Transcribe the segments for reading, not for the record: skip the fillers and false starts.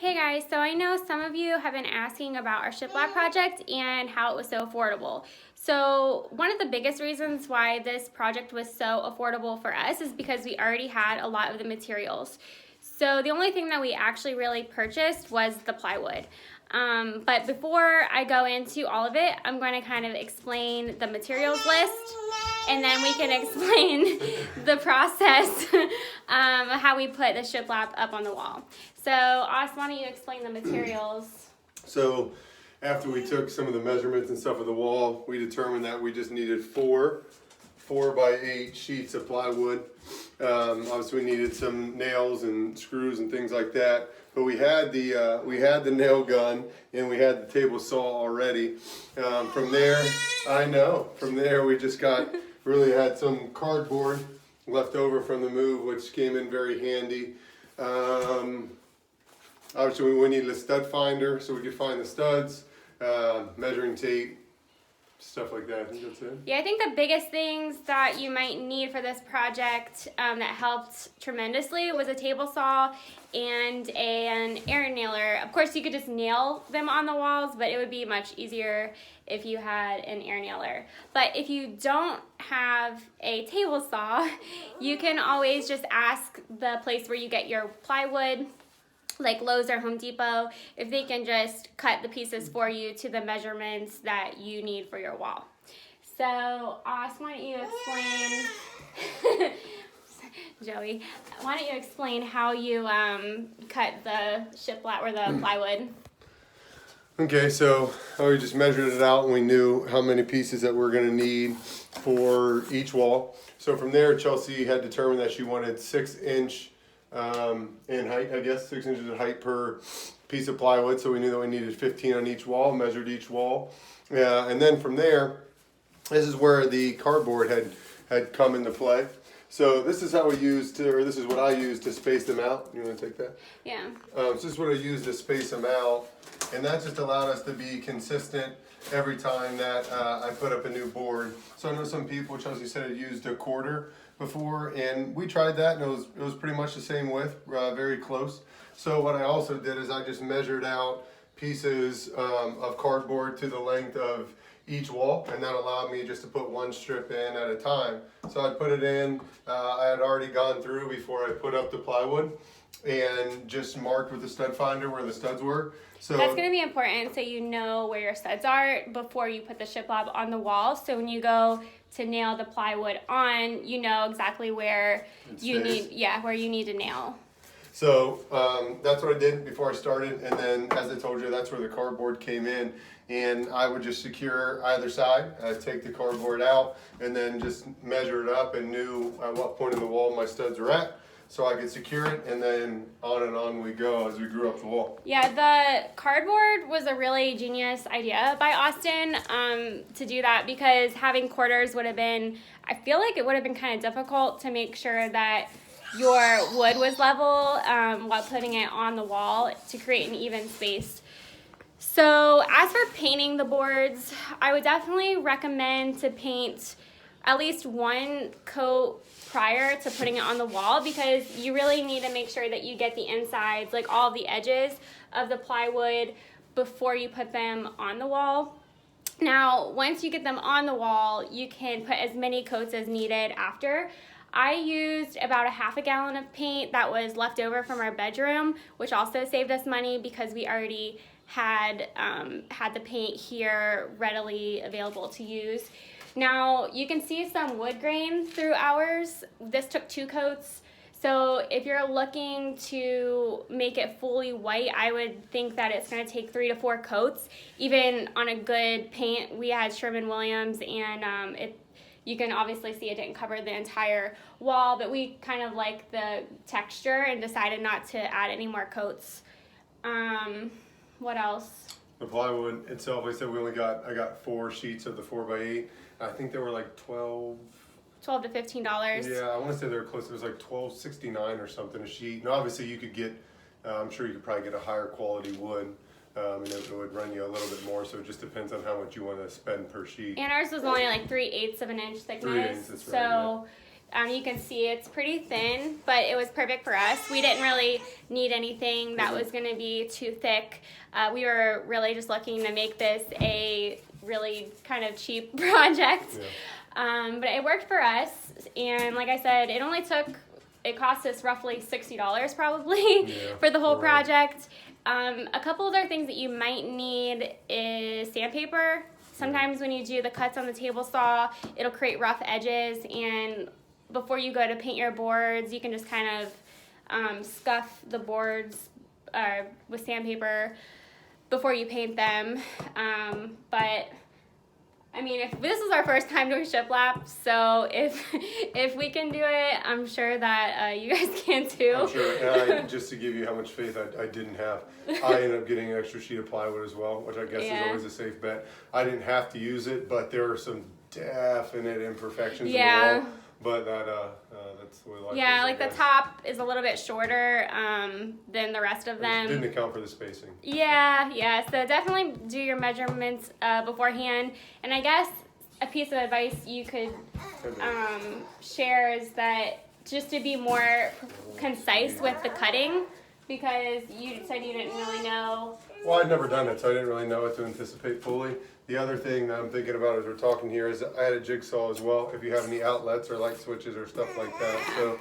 Hey guys, so I know some of you have been asking about our Shiplap project and how it was so affordable. So one of the biggest reasons why this project was so affordable for us is because we already had a lot of the materials. So the only thing that we actually really purchased was the plywood. But before I go into all of it, I'm going to kind of explain the materials list, and then we can explain the process how we put the shiplap up on the wall. So, Austin, why don't you explain the materials? So, after we took some of the measurements and stuff of the wall, we determined that we just needed four 4x8 sheets of plywood. Obviously, we needed some nails and screws and things like that. But we had the nail gun and we had the table saw already. From there we just really had some cardboard left over from the move, which came in very handy. Obviously, we needed a stud finder so we could find the studs, measuring tape, stuff like that. I think that's it. Yeah, I think the biggest things that you might need for this project that helped tremendously was a table saw and an air nailer. Of course, you could just nail them on the walls, but it would be much easier if you had an air nailer. But if you don't have a table saw, you can always just ask the place where you get your plywood, like Lowe's or Home Depot, if they can just cut the pieces for you to the measurements that you need for your wall. So, Oz, why don't you explain, Joey, why don't you explain how you cut the shiplap or the plywood? Okay, so we just measured it out and we knew how many pieces that we're going to need for each wall. So from there, Chelsea had determined that she wanted 6-inch in height, I guess 6 inches of height per piece of plywood. So we knew that we needed 15 on each wall, measured each wall. And then from there, this is where the cardboard had come into play. So this is how we used to, or this is what I used to space them out. You want to take that? Yeah. So this is what I used to space them out. And that just allowed us to be consistent every time that I put up a new board. So I know some people, Chelsea said, had used a quarter before, and we tried that, and it was pretty much the same width, very close. So what I also did is I just measured out pieces of cardboard to the length of each wall, and that allowed me just to put one strip in at a time. So I put it in, I had already gone through before I put up the plywood, and just marked with the stud finder where the studs were. So that's going to be important, so you know where your studs are before you put the shiplap on the wall. So when you go to nail the plywood on, you know exactly where you need to nail. So that's what I did before I started, and then as I told you, that's where the cardboard came in, and I would just secure either side. I'd take the cardboard out and then just measure it up and knew at what point in the wall my studs were at, so I could secure it, and then on we go as we grew up the wall. Yeah, the cardboard was a really genius idea by Austin to do that, because having quarters would have been, I feel like it would have been kind of difficult to make sure that your wood was level while putting it on the wall to create an even space. So as for painting the boards, I would definitely recommend to paint at least one coat prior to putting it on the wall, because you really need to make sure that you get the insides, like all the edges of the plywood, before you put them on the wall. Now, once you get them on the wall, you can put as many coats as needed after. I used about a half a gallon of paint that was left over from our bedroom, which also saved us money because we already had the paint here readily available to use. Now, you can see some wood grain through ours. This took 2 coats. So if you're looking to make it fully white, I would think that it's going to take 3 to 4 coats. Even on a good paint, we had Sherwin-Williams, and you can obviously see it didn't cover the entire wall, but we kind of liked the texture and decided not to add any more coats. What else? The plywood itself, like I said, I got 4 sheets of the 4x8. I think they were like $12 to $15. Yeah, I want to say they were close. It was like $12.69 or something a sheet. And obviously you could get, I'm sure you could probably get a higher quality wood, and it would run you a little bit more. So it just depends on how much you want to spend per sheet. And ours was only like 3/8 of an inch thickness. 3/8, that's right, so You can see it's pretty thin, but it was perfect for us. We didn't really need anything that was going to be too thick. We were really just looking to make this a really kind of cheap project. But it worked for us. And like I said, it cost us roughly $60 probably for the whole project. A couple other things that you might need is sandpaper. Sometimes when you do the cuts on the table saw, it'll create rough edges, and before you go to paint your boards, you can just kind of scuff the boards with sandpaper before you paint them. But I mean, if this is our first time doing shiplap, so if we can do it, I'm sure that you guys can too. I'm sure. And just to give you how much faith I didn't have, I ended up getting an extra sheet of plywood as well, which I guess is always a safe bet. I didn't have to use it, but there are some definite imperfections in the wall. But that's the way life is. Yeah, like the top is a little bit shorter than the rest of them. Didn't account for the spacing. Yeah. So definitely do your measurements beforehand. And I guess a piece of advice you could share is that just to be more concise with the cutting, because you said you didn't really know. Well, I'd never done it, so I didn't really know what to anticipate fully. The other thing that I'm thinking about as we're talking here is I had a jigsaw as well, if you have any outlets or light switches or stuff like that. So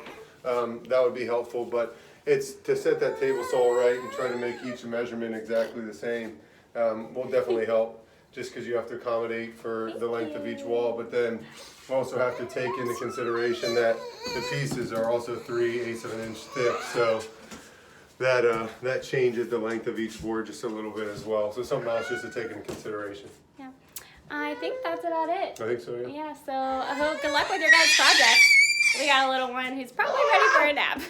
that would be helpful, but it's to set that table saw right and try to make each measurement exactly the same will definitely help, just because you have to accommodate for the length of each wall, but then you also have to take into consideration that the pieces are also 3/8 of an inch thick, so that changes the length of each board just a little bit as well. So something else just to take into consideration. Yeah, I think that's about it. I think so, yeah. Yeah, so I hope good luck with your guys' project. We got a little one who's probably ready for a nap.